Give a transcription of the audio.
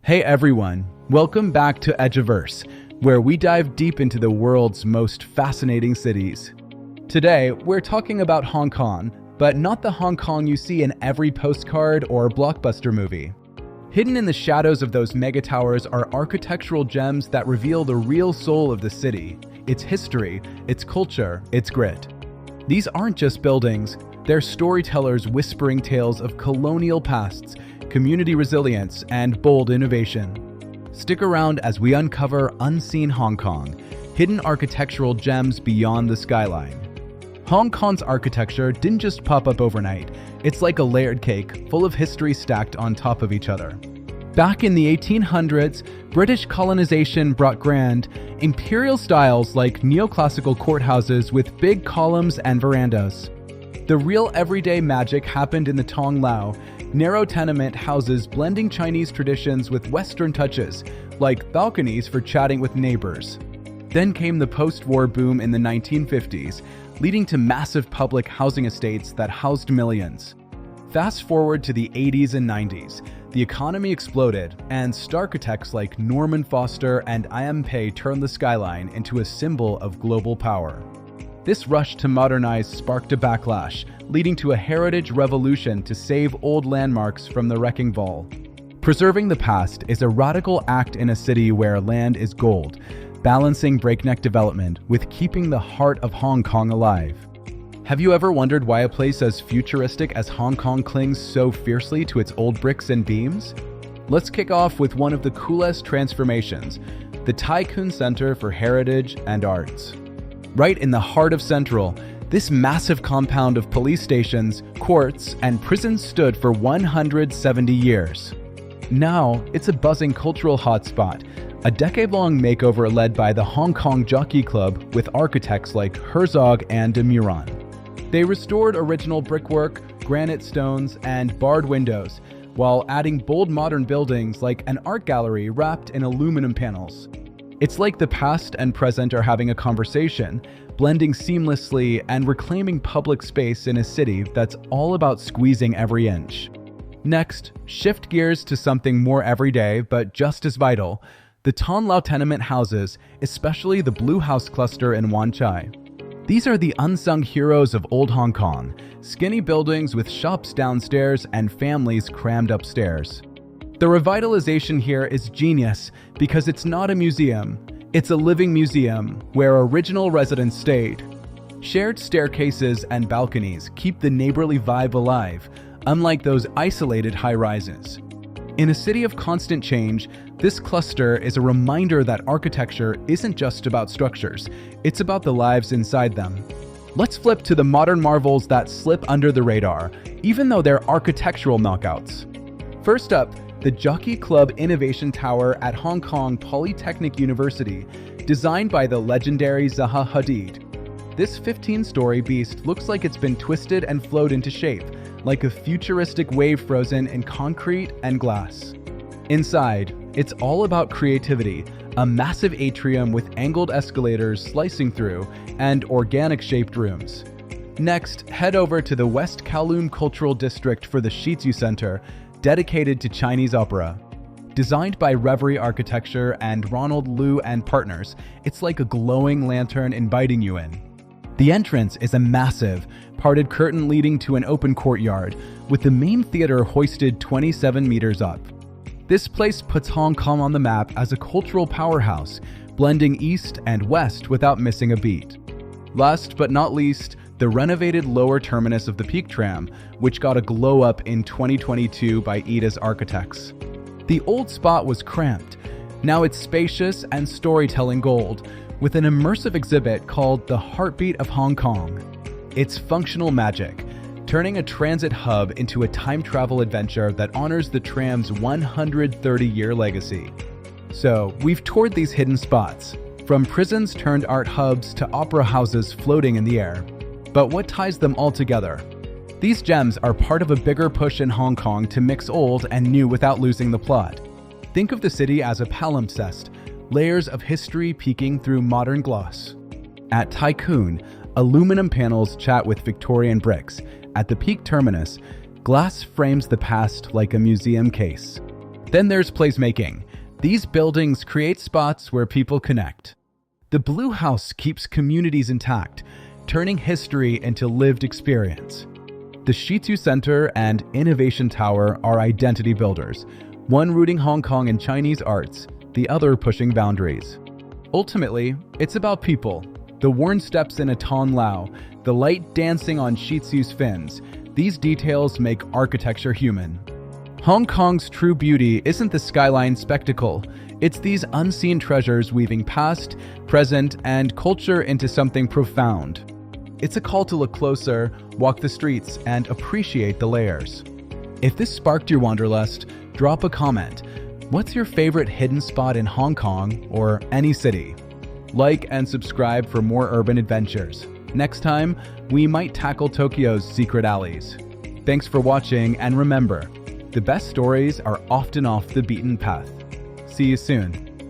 Hey everyone, welcome back to Edgeverse, where we dive deep into the world's most fascinating cities. Today, we're talking about Hong Kong, but not the Hong Kong you see in every postcard or blockbuster movie. Hidden in the shadows of those mega towers are architectural gems that reveal the real soul of the city, its history, its culture, its grit. These aren't just buildings, they're storytellers whispering tales of colonial pasts, community resilience, and bold innovation. Stick around as we uncover unseen Hong Kong, hidden architectural gems beyond the skyline. Hong Kong's architecture didn't just pop up overnight. It's like a layered cake, full of history stacked on top of each other. Back in the 1800s, British colonization brought grand, imperial styles like neoclassical courthouses with big columns and verandas. The real everyday magic happened in the Tong Lau, narrow tenement houses blending Chinese traditions with Western touches, like balconies for chatting with neighbors. Then came the post-war boom in the 1950s, leading to massive public housing estates that housed millions. Fast forward to the 80s and 90s, the economy exploded, and starchitects like Norman Foster and I.M. Pei turned the skyline into a symbol of global power. This rush to modernize sparked a backlash, leading to a heritage revolution to save old landmarks from the wrecking ball. Preserving the past is a radical act in a city where land is gold, balancing breakneck development with keeping the heart of Hong Kong alive. Have you ever wondered why a place as futuristic as Hong Kong clings so fiercely to its old bricks and beams? Let's kick off with one of the coolest transformations, the Tai Kwun Centre for Heritage and Arts. Right in the heart of Central, this massive compound of police stations, courts, and prisons stood for 170 years. Now, it's a buzzing cultural hotspot, a decade-long makeover led by the Hong Kong Jockey Club with architects like Herzog and de Meuron. They restored original brickwork, granite stones, and barred windows, while adding bold modern buildings like an art gallery wrapped in aluminum panels. It's like the past and present are having a conversation, blending seamlessly and reclaiming public space in a city that's all about squeezing every inch. Next, shift gears to something more everyday but just as vital, the Tong Lau tenement houses, especially the Blue House cluster in Wan Chai. These are the unsung heroes of old Hong Kong, skinny buildings with shops downstairs and families crammed upstairs. The revitalization here is genius because it's not a museum, it's a living museum where original residents stayed. Shared staircases and balconies keep the neighborly vibe alive, unlike those isolated high-rises. In a city of constant change, this cluster is a reminder that architecture isn't just about structures, it's about the lives inside them. Let's flip to the modern marvels that slip under the radar, even though they're architectural knockouts. First up, the Jockey Club Innovation Tower at Hong Kong Polytechnic University, designed by the legendary Zaha Hadid. This 15-story beast looks like it's been twisted and flowed into shape, like a futuristic wave frozen in concrete and glass. Inside, it's all about creativity, a massive atrium with angled escalators slicing through, and organic-shaped rooms. Next, head over to the West Kowloon Cultural District for the Xiqu Centre, dedicated to Chinese opera. Designed by Reverie Architecture and Ronald Liu and Partners, it's like a glowing lantern inviting you in. The entrance is a massive, parted curtain leading to an open courtyard, with the main theater hoisted 27 meters up. This place puts Hong Kong on the map as a cultural powerhouse, blending east and west without missing a beat. Last but not least, the renovated lower terminus of the Peak Tram, which got a glow-up in 2022 by Ida's architects. The old spot was cramped. Now it's spacious and storytelling gold, with an immersive exhibit called The Heartbeat of Hong Kong. It's functional magic, turning a transit hub into a time travel adventure that honors the tram's 130-year legacy. So, we've toured these hidden spots, from prisons turned art hubs to opera houses floating in the air. But what ties them all together? These gems are part of a bigger push in Hong Kong to mix old and new without losing the plot. Think of the city as a palimpsest, layers of history peeking through modern gloss. At Tai Kwun, aluminum panels chat with Victorian bricks. At the Peak Terminus, glass frames the past like a museum case. Then there's placemaking. These buildings create spots where people connect. The Blue House keeps communities intact, turning history into lived experience. The Xiqu Centre and Innovation Tower are identity builders, one rooting Hong Kong in Chinese arts, the other pushing boundaries. Ultimately, it's about people. The worn steps in a Tong Lau, the light dancing on Xiqu's fins, these details make architecture human. Hong Kong's true beauty isn't the skyline spectacle, it's these unseen treasures weaving past, present, and culture into something profound. It's a call to look closer, walk the streets, and appreciate the layers. If this sparked your wanderlust, drop a comment. What's your favorite hidden spot in Hong Kong or any city? Like and subscribe for more urban adventures. Next time, we might tackle Tokyo's secret alleys. Thanks for watching, and remember, the best stories are often off the beaten path. See you soon.